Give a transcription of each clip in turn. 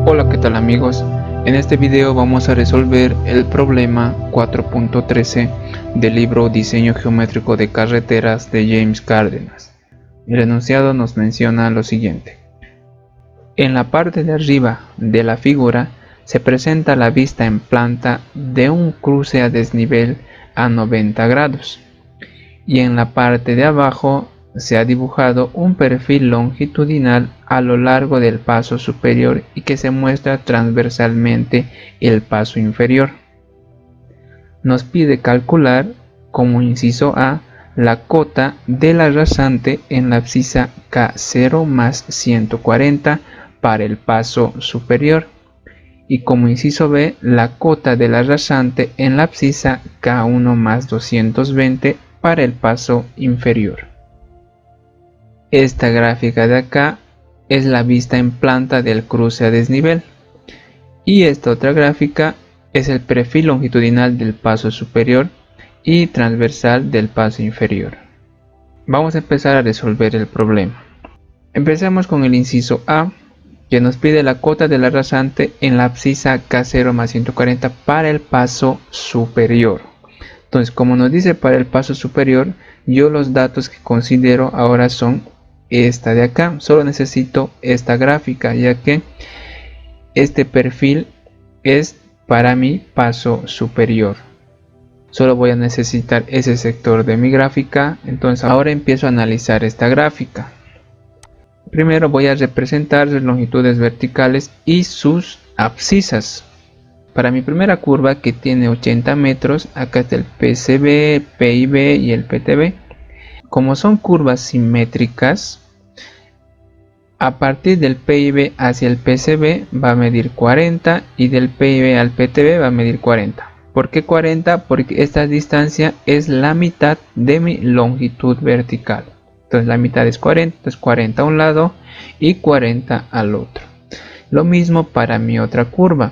Hola, ¿qué tal amigos? En este video vamos a resolver el problema 4.13 del libro Diseño Geométrico de Carreteras de James Cárdenas. El enunciado nos menciona lo siguiente. En la parte de arriba de la figura se presenta la vista en planta de un cruce a desnivel a 90 grados y en la parte de abajo se ha dibujado un perfil longitudinal a lo largo del paso superior y que se muestra transversalmente el paso inferior. Nos pide calcular, como inciso A, la cota de la rasante en la abscisa K0 más 140 para el paso superior y como inciso B, la cota de la rasante en la abscisa K1 más 220 para el paso inferior. Esta gráfica de acá es la vista en planta del cruce a desnivel y esta otra gráfica es el perfil longitudinal del paso superior y transversal del paso inferior. Vamos a empezar a resolver el problema. Empecemos con el inciso A, que nos pide la cota de la rasante en la abscisa K0 más 140 para el paso superior. Entonces, como nos dice para el paso superior, yo los datos que considero ahora son esta de acá. Solo necesito esta gráfica, ya que este perfil es para mi paso superior. Solo voy a necesitar ese sector de mi gráfica. Entonces, ahora empiezo a analizar esta gráfica. Primero voy a representar las longitudes verticales y sus abscisas. Para mi primera curva, que tiene 80 metros, acá está el PCB, el PIB y el PTB. Como son curvas simétricas, a partir del PIB hacia el PCB va a medir 40 y del PIB al PTB va a medir 40. ¿Por qué 40? Porque esta distancia es la mitad de mi longitud vertical. Entonces la mitad es 40, entonces 40 a un lado y 40 al otro. Lo mismo para mi otra curva.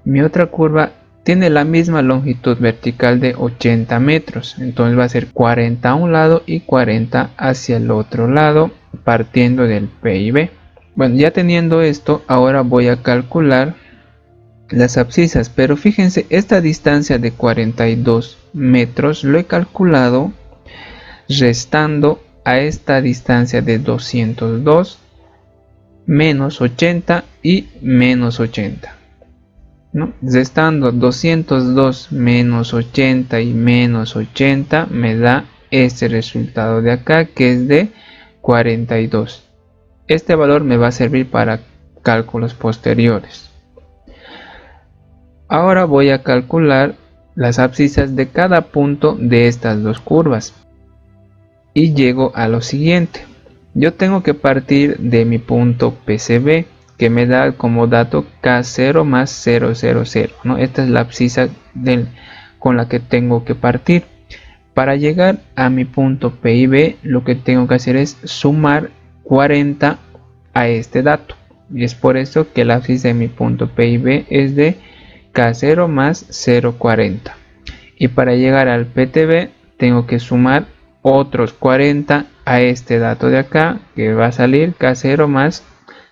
Mi otra curva tiene la misma longitud vertical de 80 metros, entonces va a ser 40 a un lado y 40 hacia el otro lado, partiendo del PIB. Bueno, ya teniendo esto, ahora voy a calcular las abscisas, pero fíjense, esta distancia de 42 metros lo he calculado restando a esta distancia de 202 menos 80 y menos 80. ¿No? Restando 202 menos 80 y menos 80 me da este resultado de acá, que es de 42. Este valor me va a servir para cálculos posteriores. Ahora voy a calcular las abscisas de cada punto de estas dos curvas y llego a lo siguiente. Yo tengo que partir de mi punto PCB, que me da como dato K0 más 000, ¿no? Esta es la abscisa con la que tengo que partir. Para llegar a mi punto PIB, lo que tengo que hacer es sumar 40 a este dato. Y es por eso que la abscisa de mi punto PIB es de K0 más 0,40. Y para llegar al PTB, tengo que sumar otros 40 a este dato de acá, que va a salir K0 más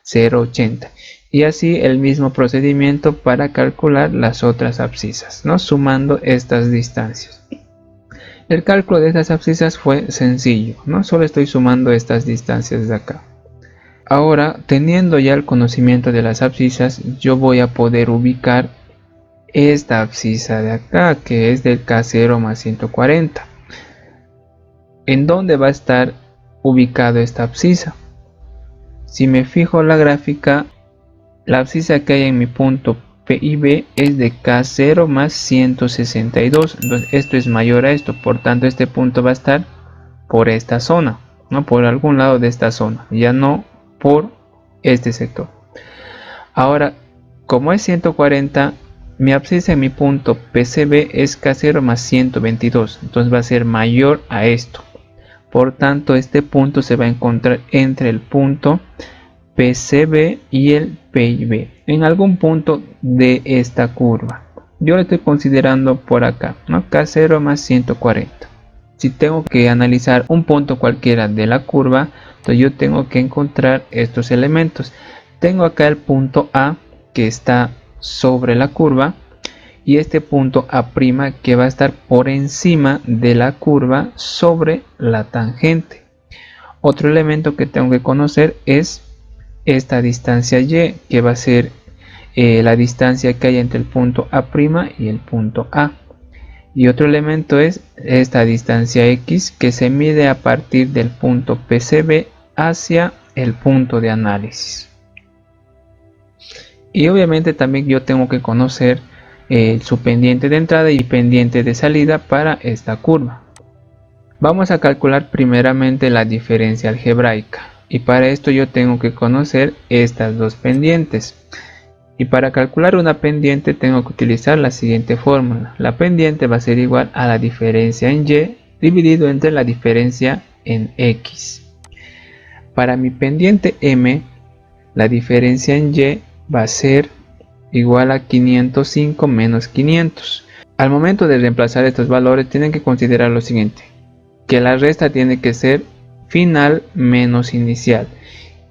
0,80 y así el mismo procedimiento para calcular las otras abscisas, ¿no? Sumando estas distancias. El cálculo de estas abscisas fue sencillo, ¿no? Solo estoy sumando estas distancias de acá. Ahora, teniendo ya el conocimiento de las abscisas, yo voy a poder ubicar esta abscisa de acá, que es del K0 más 140. ¿En dónde va a estar ubicado esta abscisa? Si me fijo la gráfica, la abscisa que hay en mi punto PIB es de K0 más 162. Entonces esto es mayor a esto, por tanto este punto va a estar por esta zona, ¿no? Por algún lado de esta zona, ya no por este sector. Ahora, como es 140, mi abscisa en mi punto PCB es K0 más 122, entonces va a ser mayor a esto. Por tanto, este punto se va a encontrar entre el punto PCB y el PIB, en algún punto de esta curva. Yo lo estoy considerando por acá, ¿no? K0 más 140. Si tengo que analizar un punto cualquiera de la curva, entonces yo tengo que encontrar estos elementos. Tengo acá el punto A, que está sobre la curva y este punto A' que va a estar por encima de la curva sobre la tangente. Otro elemento que tengo que conocer es esta distancia y, que va a ser la distancia que hay entre el punto A' y el punto A. Y otro elemento es esta distancia X, que se mide a partir del punto PCB hacia el punto de análisis. Y obviamente también yo tengo que conocer su pendiente de entrada y pendiente de salida para esta curva. Vamos a calcular primeramente la diferencia algebraica, y para esto yo tengo que conocer estas dos pendientes. Y para calcular una pendiente tengo que utilizar la siguiente fórmula. La pendiente va a ser igual a la diferencia en Y dividido entre la diferencia en X. Para mi pendiente M, la diferencia en Y va a ser igual a 505 menos 500. Al momento de reemplazar estos valores tienen que considerar lo siguiente, que la resta tiene que ser final menos inicial,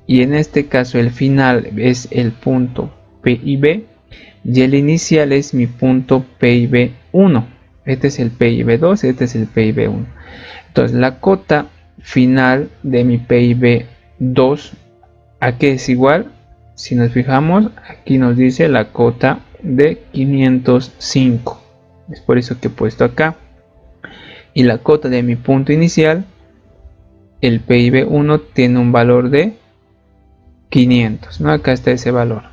y en este caso el final es el punto P y B y el inicial es mi punto P y B 1. Este es el P y B 2, este es el P y B 1. Entonces la cota final de mi P y B 2, ¿a qué es igual? Si nos fijamos, aquí nos dice la cota de 505. Es por eso que he puesto acá. Y la cota de mi punto inicial, el P y B 1 tiene un valor de 500, ¿no? Acá está ese valor.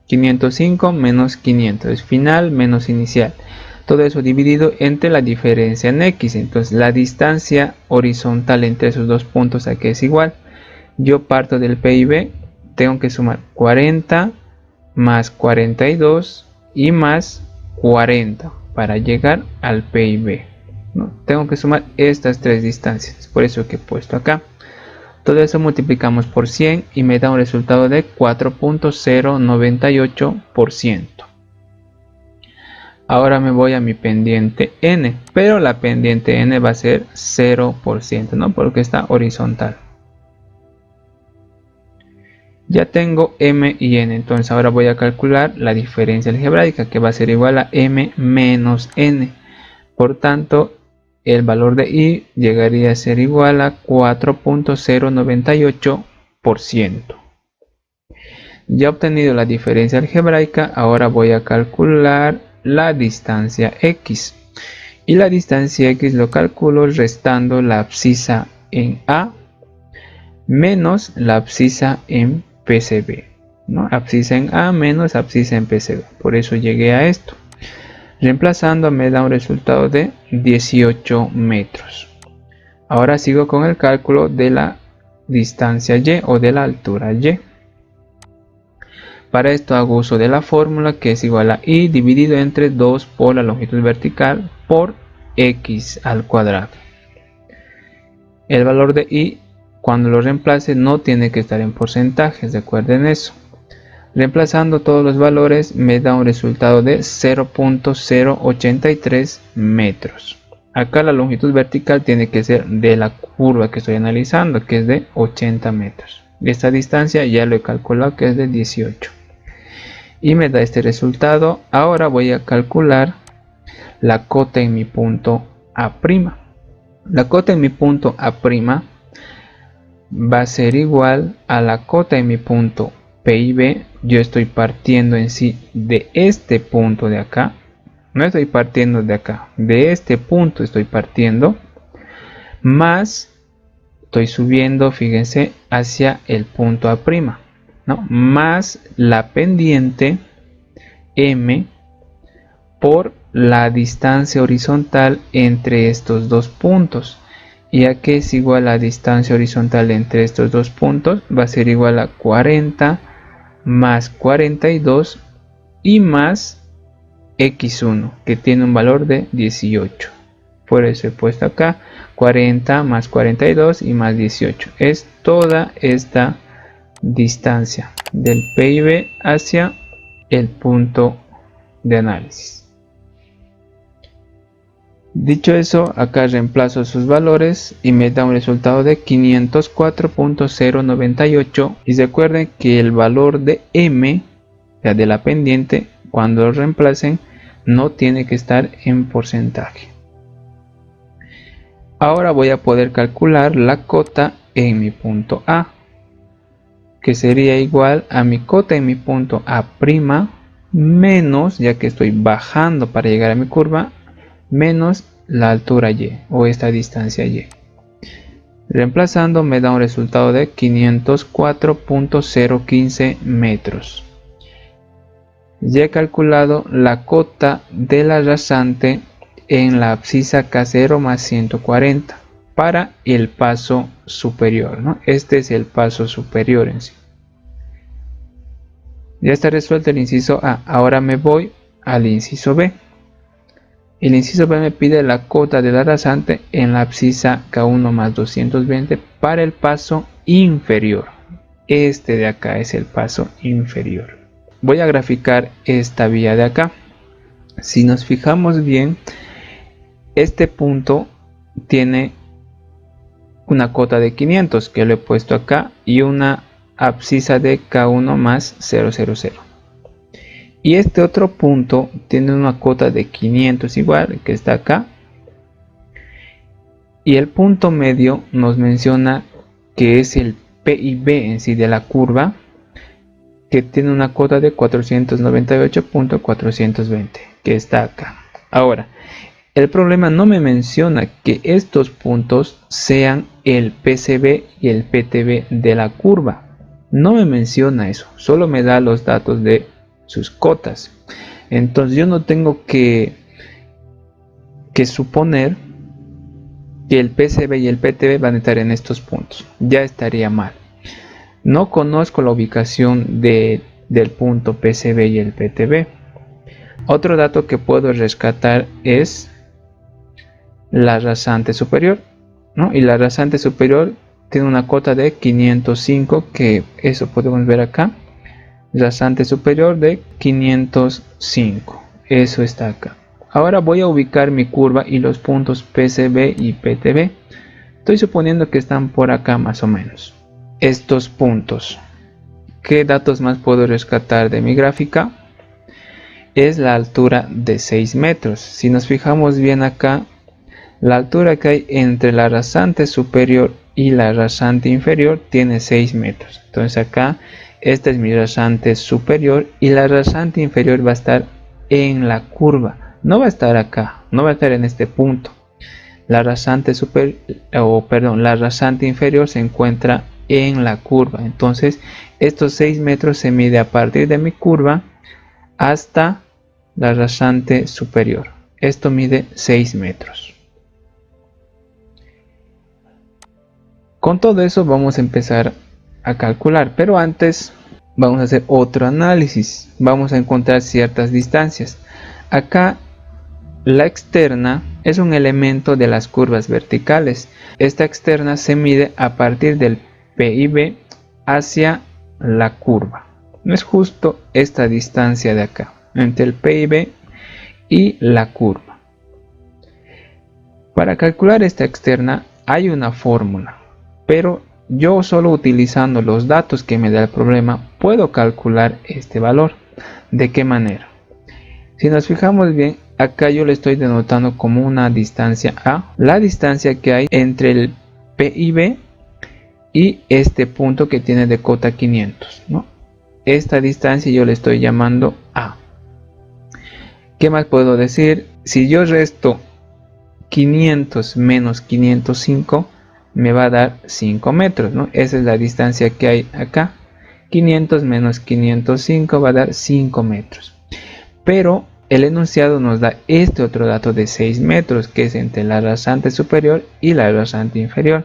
505 menos 500 es final menos inicial. Todo eso dividido entre la diferencia en X. Entonces la distancia horizontal entre esos dos puntos aquí es igual. Yo parto del P y B, tengo que sumar 40 más 42 y más 40 para llegar al P y B, ¿no? Tengo que sumar estas tres distancias, por eso que he puesto acá. Todo eso multiplicamos por 100 y me da un resultado de 4.098%. Ahora me voy a mi pendiente N, pero la pendiente N va a ser 0%, ¿no? Porque está horizontal. Ya tengo M y N, entonces ahora voy a calcular la diferencia algebraica, que va a ser igual a M menos N. Por tanto, el valor de I llegaría a ser igual a 4.098%. Ya obtenido la diferencia algebraica, ahora voy a calcular la distancia X. Y la distancia X lo calculo restando la abscisa en A menos la abscisa en PCB, ¿no? Abscisa en A menos abscisa en PCB. Por eso llegué a esto. Reemplazando me da un resultado de 18 metros. Ahora sigo con el cálculo de la distancia Y o de la altura Y. Para esto hago uso de la fórmula, que es igual a I dividido entre 2 por la longitud vertical por X al cuadrado. El valor de I, cuando lo reemplace, no tiene que estar en porcentajes, recuerden eso. Reemplazando todos los valores me da un resultado de 0.083 metros. Acá la longitud vertical tiene que ser de la curva que estoy analizando, que es de 80 metros. Esta distancia ya lo he calculado, que es de 18. Y me da este resultado. Ahora voy a calcular la cota en mi punto A'. La cota en mi punto A' va a ser igual a la cota en mi punto P y B. Yo estoy partiendo en sí de este punto de acá, no estoy partiendo de acá, de este punto estoy partiendo, más estoy subiendo, fíjense, hacia el punto A', ¿no? Más la pendiente M por la distancia horizontal entre estos dos puntos. Y aquí es igual a la distancia horizontal entre estos dos puntos, va a ser igual a 40 más 42 y más X1, que tiene un valor de 18. Por eso he puesto acá 40 más 42 y más 18. Es toda esta distancia del P y B hacia el punto de análisis. Dicho eso, acá reemplazo sus valores y me da un resultado de 504.098. Y recuerden que el valor de M ya de la pendiente, cuando lo reemplacen, no tiene que estar en porcentaje. Ahora voy a poder calcular la cota en mi punto A, que sería igual a mi cota en mi punto A' menos, ya que estoy bajando para llegar a mi curva, menos la altura Y o esta distancia Y. Reemplazando me da un resultado de 504.015 metros. Ya he calculado la cota de la rasante en la abscisa K0 más 140 para el paso superior, ¿no? Este es el paso superior en sí. Ya está resuelto el inciso A. Ahora me voy al inciso B. El inciso B me pide la cota de la rasante en la abscisa K1 más 220 para el paso inferior. Este de acá es el paso inferior. Voy a graficar esta vía de acá. Si nos fijamos bien, este punto tiene una cota de 500 que lo he puesto acá y una abscisa de K1 más 000. Y este otro punto tiene una cota de 500 igual, que está acá. Y el punto medio nos menciona que es el PIB en sí de la curva, que tiene una cota de 498.420, que está acá. Ahora, el problema no me menciona que estos puntos sean el PCB y el PTB de la curva. No me menciona eso, solo me da los datos de sus cotas. Entonces yo no tengo que suponer que el PCB y el PTB van a estar en estos puntos. Ya estaría mal. No conozco la ubicación del punto PCB y el PTB. Otro dato que puedo rescatar es la rasante superior, ¿no? Y la rasante superior tiene una cota de 505, que eso podemos ver acá. Rasante superior de 505, eso está acá. Ahora voy a ubicar mi curva y los puntos PCB y PTB. Estoy suponiendo que están por acá más o menos. Estos puntos. ¿Qué datos más puedo rescatar de mi gráfica? Es la altura de 6 metros. Si nos fijamos bien acá, la altura que hay entre la rasante superior y la rasante inferior tiene 6 metros. Entonces acá, esta es mi rasante superior y la rasante inferior va a estar en la curva. No va a estar acá, no va a estar en este punto. La rasante la rasante inferior se encuentra en la curva. Entonces estos 6 metros se mide a partir de mi curva hasta la rasante superior. Esto mide 6 metros. Con todo eso vamos a empezar a calcular, pero antes vamos a hacer otro análisis. Vamos a encontrar ciertas distancias. Acá la externa es un elemento de las curvas verticales. Esta externa se mide a partir del PIB hacia la curva. No es justo esta distancia de acá, entre el PIB y la curva. Para calcular esta externa hay una fórmula, pero yo solo utilizando los datos que me da el problema puedo calcular este valor. ¿De qué manera? Si nos fijamos bien, acá yo le estoy denotando como una distancia A, la distancia que hay entre el PIB y este punto que tiene de cota 500, ¿no? Esta distancia yo le estoy llamando A. ¿Qué más puedo decir? Si yo resto 500 menos 505, me va a dar 5 metros, ¿no? Esa es la distancia que hay acá. 500 menos 505 va a dar 5 metros. Pero el enunciado nos da este otro dato de 6 metros, que es entre la rasante superior y la rasante inferior.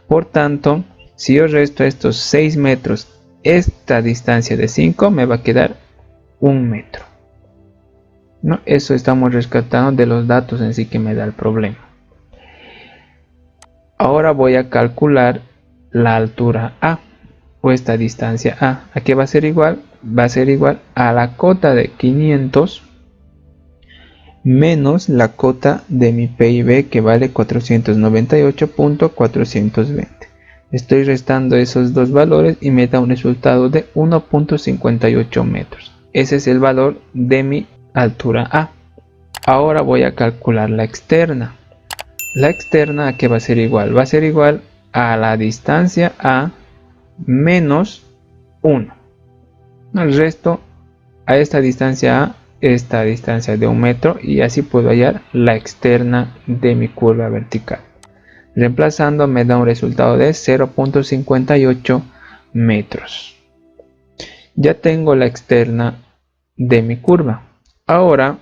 Por tanto, si yo resto estos 6 metros, esta distancia de 5, me va a quedar 1 metro. ¿No? Eso estamos rescatando de los datos en sí que me da el problema. Ahora voy a calcular la altura A, o esta distancia A. ¿A qué va a ser igual? Va a ser igual a la cota de 500 menos la cota de mi PIB, que vale 498.420. Estoy restando esos dos valores y me da un resultado de 1.58 metros. ese es el valor de mi altura A. Ahora voy a calcular la externa. La externa, ¿a qué va a ser igual? Va a ser igual a la distancia A menos 1. El resto a esta distancia A, esta distancia de 1 metro, y así puedo hallar la externa de mi curva vertical. Reemplazando me da un resultado de 0.58 metros. Ya tengo la externa de mi curva. Ahora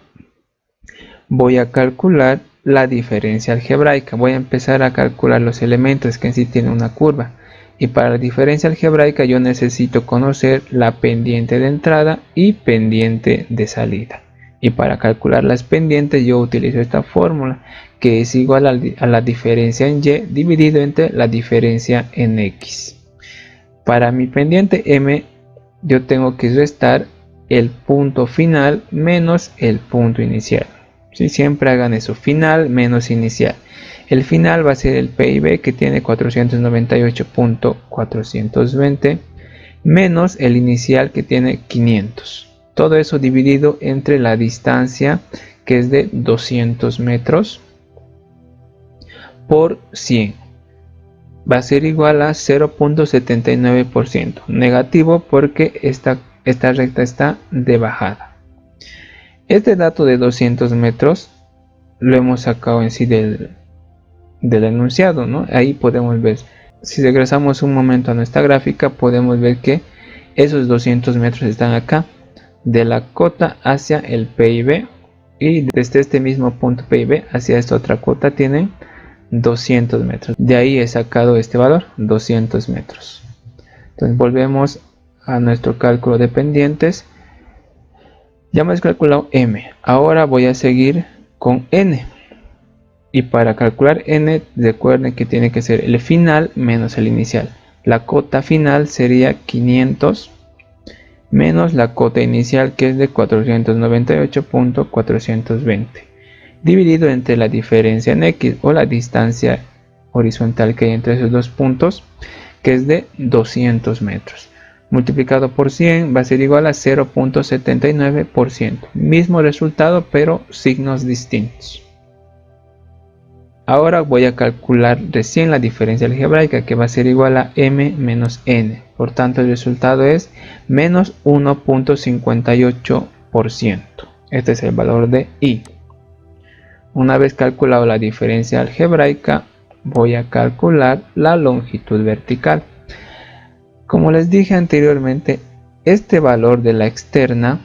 voy a calcular la diferencia algebraica. Voy a empezar a calcular los elementos que en sí tienen una curva. Y para la diferencia algebraica yo necesito conocer la pendiente de entrada y pendiente de salida. Y para calcular las pendientes yo utilizo esta fórmula, que es igual a la diferencia en y dividido entre la diferencia en x. Para mi pendiente m yo tengo que restar el punto final menos el punto inicial. ¿Sí? Siempre hagan eso, final menos inicial. El final va a ser el PIB, que tiene 498.420 menos el inicial, que tiene 500. Todo eso dividido entre la distancia, que es de 200 metros por 100. Va a ser igual a 0.79%. Negativo porque esta recta está de bajada. Este dato de 200 metros lo hemos sacado en sí del enunciado, ¿no? Ahí podemos ver, si regresamos un momento a nuestra gráfica, podemos ver que esos 200 metros están acá, de la cota hacia el PIB, y desde este mismo punto PIB hacia esta otra cota tienen 200 metros. De ahí he sacado este valor, 200 metros. Entonces volvemos a nuestro cálculo de pendientes. Ya hemos calculado m. Ahora voy a seguir con n. Y para calcular n, recuerden que tiene que ser el final menos el inicial. La cota final sería 500 menos la cota inicial, que es de 498.420. dividido entre la diferencia en x, o la distancia horizontal que hay entre esos dos puntos, que es de 200 metros. Multiplicado por 100 va a ser igual a 0.79%. Mismo resultado, pero signos distintos. Ahora voy a calcular recién la diferencia algebraica, que va a ser igual a m menos n. Por tanto, el resultado es menos 1.58%. Este es el valor de i. Una vez calculado la diferencia algebraica, voy a calcular la longitud vertical. Como les dije anteriormente, este valor de la externa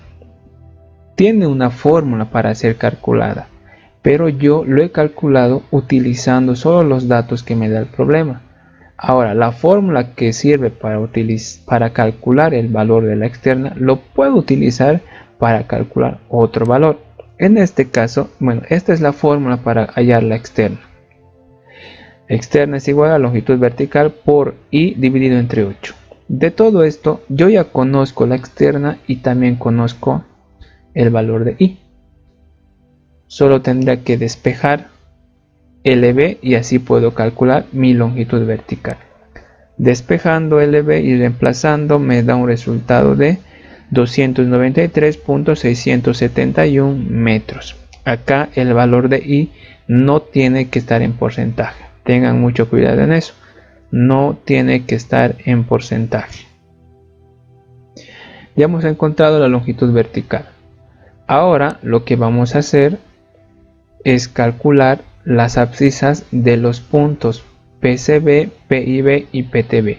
tiene una fórmula para ser calculada, pero yo lo he calculado utilizando solo los datos que me da el problema. Ahora, la fórmula que sirve para calcular el valor de la externa, lo puedo utilizar para calcular otro valor. En este caso, bueno, esta es la fórmula para hallar la externa. Externa es igual a longitud vertical por i dividido entre 8. De todo esto, yo ya conozco la externa y también conozco el valor de i. Solo tendría que despejar LB y así puedo calcular mi longitud vertical. Despejando LB y reemplazando me da un resultado de 293.671 metros. Acá el valor de i no tiene que estar en porcentaje. Tengan mucho cuidado en eso. No tiene que estar en porcentaje. Ya hemos encontrado la longitud vertical. Ahora lo que vamos a hacer es calcular las abscisas de los puntos PCB, PIB y PTB,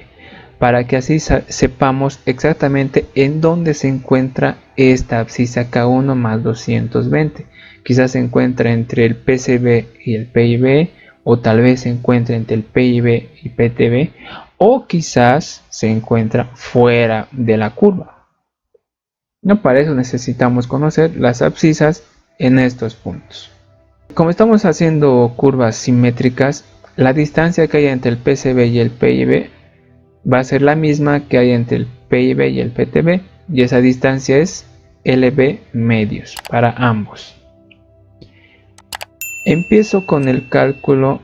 para que así sepamos exactamente en dónde se encuentra esta abscisa K1 más 220. Quizás se encuentra entre el PCB y el PIB, o tal vez se encuentre entre el PIB y PTB, o quizás se encuentra fuera de la curva. No, para eso necesitamos conocer las abscisas en estos puntos. Como estamos haciendo curvas simétricas, la distancia que hay entre el PCB y el PIB va a ser la misma que hay entre el PIB y el PTB, y esa distancia es LB medios para ambos. Empiezo con el cálculo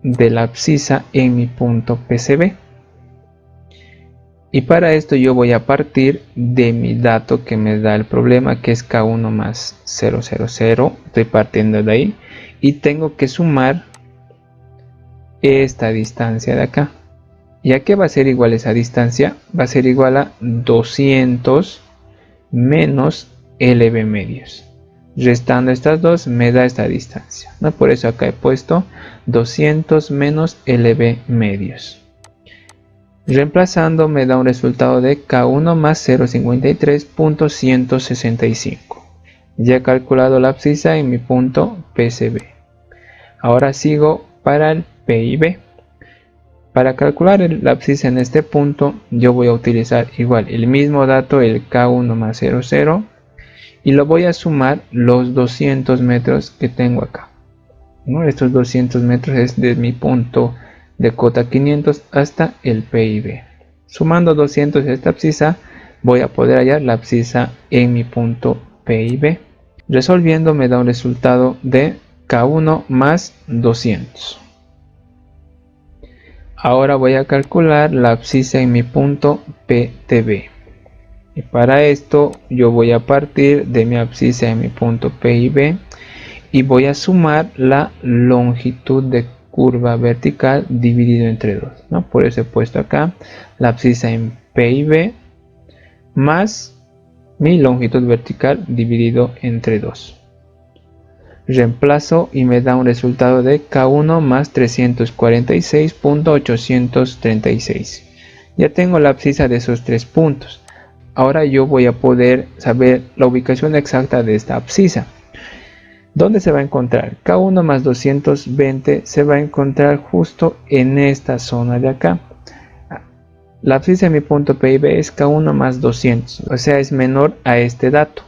de la abscisa en mi punto PCB. Y para esto yo voy a partir de mi dato que me da el problema, que es K1 más 000. Estoy partiendo de ahí y tengo que sumar esta distancia de acá. ¿Y a qué va a ser igual esa distancia? Va a ser igual a 200 menos LB medios. Restando estas dos me da esta distancia, ¿no? Por eso acá he puesto 200 menos LB medios. Reemplazando me da un resultado de K1 más 0,53.165. Ya he calculado la abscisa en mi punto PCB. Ahora sigo para el PIB. Para calcular la abscisa en este punto yo voy a utilizar igual el mismo dato, el K1 más 00, y lo voy a sumar los 200 metros que tengo acá, ¿no? Estos 200 metros es de mi punto de cota 500 hasta el PIB. Sumando 200 esta abscisa voy a poder hallar la abscisa en mi punto PIB. Resolviendo me da un resultado de K1 más 200. Ahora voy a calcular la abscisa en mi punto PTB. Y para esto yo voy a partir de mi abscisa en mi punto PIB y voy a sumar la longitud de curva vertical dividido entre 2, ¿no? Por eso he puesto acá la abscisa en PIB más mi longitud vertical dividido entre 2. Reemplazo y me da un resultado de K1 más 346.836. Ya tengo la abscisa de esos tres puntos. Ahora yo voy a poder saber la ubicación exacta de esta abscisa. ¿Dónde se va a encontrar? K1 más 220 se va a encontrar justo en esta zona de acá. La abscisa de mi punto PIB es K1 más 200, o sea es menor a este dato.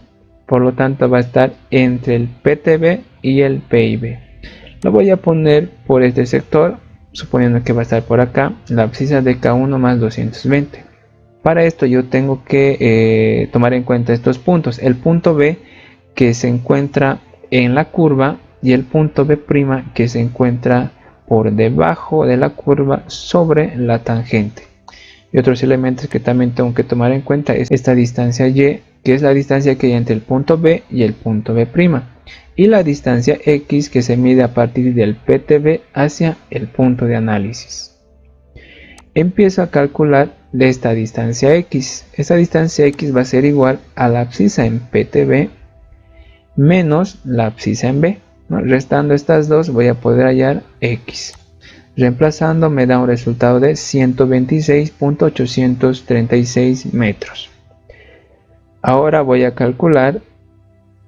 Por lo tanto va a estar entre el PTB y el PIB. Lo voy a poner por este sector, suponiendo que va a estar por acá, la abscisa de K1 más 220. Para esto yo tengo que tomar en cuenta estos puntos. El punto B que se encuentra en la curva y el punto B' que se encuentra por debajo de la curva sobre la tangente. Y otros elementos que también tengo que tomar en cuenta es esta distancia Y, que es la distancia que hay entre el punto B y el punto B', y la distancia X que se mide a partir del PTB hacia el punto de análisis. Empiezo a calcular de esta distancia X. Esta distancia X va a ser igual a la abscisa en PTB menos la abscisa en B, ¿no? Restando estas dos voy a poder hallar X. Reemplazando me da un resultado de 126.836 metros. Ahora voy a calcular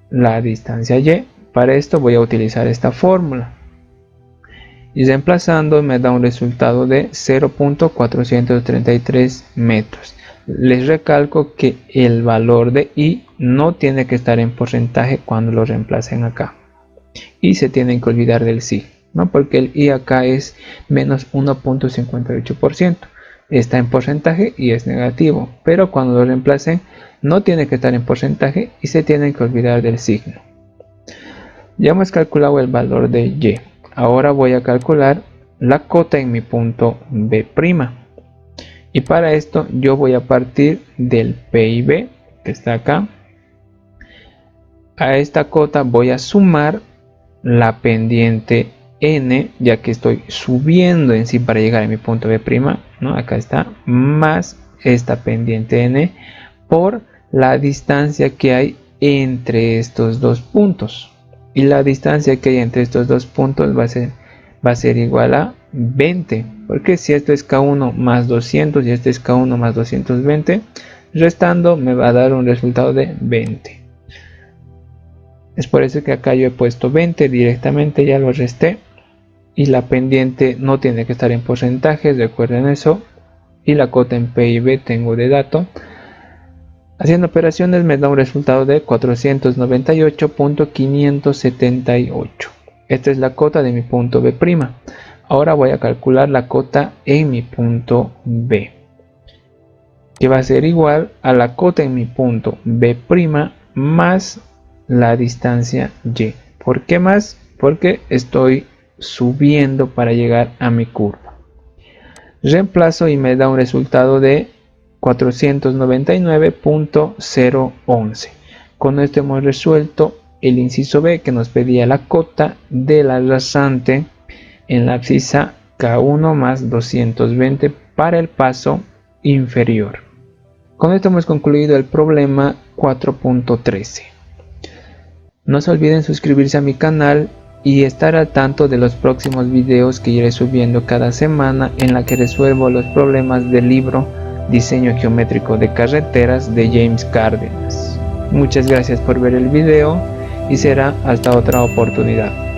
la distancia Y. Para esto voy a utilizar esta fórmula. Y reemplazando me da un resultado de 0.433 metros. Les recalco que el valor de I no tiene que estar en porcentaje cuando lo reemplacen acá. Y se tienen que olvidar del sí, ¿no? Porque el I acá es menos 1.58%. Está en porcentaje y es negativo. Pero cuando lo reemplacen no tiene que estar en porcentaje y se tienen que olvidar del signo. Ya hemos calculado el valor de Y. Ahora voy a calcular la cota en mi punto B'. Y para esto yo voy a partir del PIB que está acá. A esta cota voy a sumar la pendiente N, ya que estoy subiendo en sí para llegar a mi punto B', ¿no? Acá está, más esta pendiente N por la distancia que hay entre estos dos puntos. Y la distancia que hay entre estos dos puntos va a ser igual a 20, porque si esto es K1 más 200 y este es K1 más 220, restando me va a dar un resultado de 20. Es por eso que acá yo he puesto 20 directamente, ya lo resté. Y la pendiente no tiene que estar en porcentajes, recuerden eso. Y la cota en PIB tengo de dato. Haciendo operaciones me da un resultado de 498.578. Esta es la cota de mi punto B'. Ahora voy a calcular la cota en mi punto B, que va a ser igual a la cota en mi punto B' más la distancia Y. ¿Por qué más? Porque estoy subiendo para llegar a mi curva. Reemplazo y me da un resultado de 499.011. Con esto hemos resuelto el inciso B, que nos pedía la cota de la rasante en la abscisa K1 más 220 para el paso inferior. Con esto hemos concluido el problema 4.13. No se olviden suscribirse a mi canal y estar al tanto de los próximos videos que iré subiendo cada semana, en la que resuelvo los problemas del libro Diseño Geométrico de Carreteras de James Cárdenas. Muchas gracias por ver el video y será hasta otra oportunidad.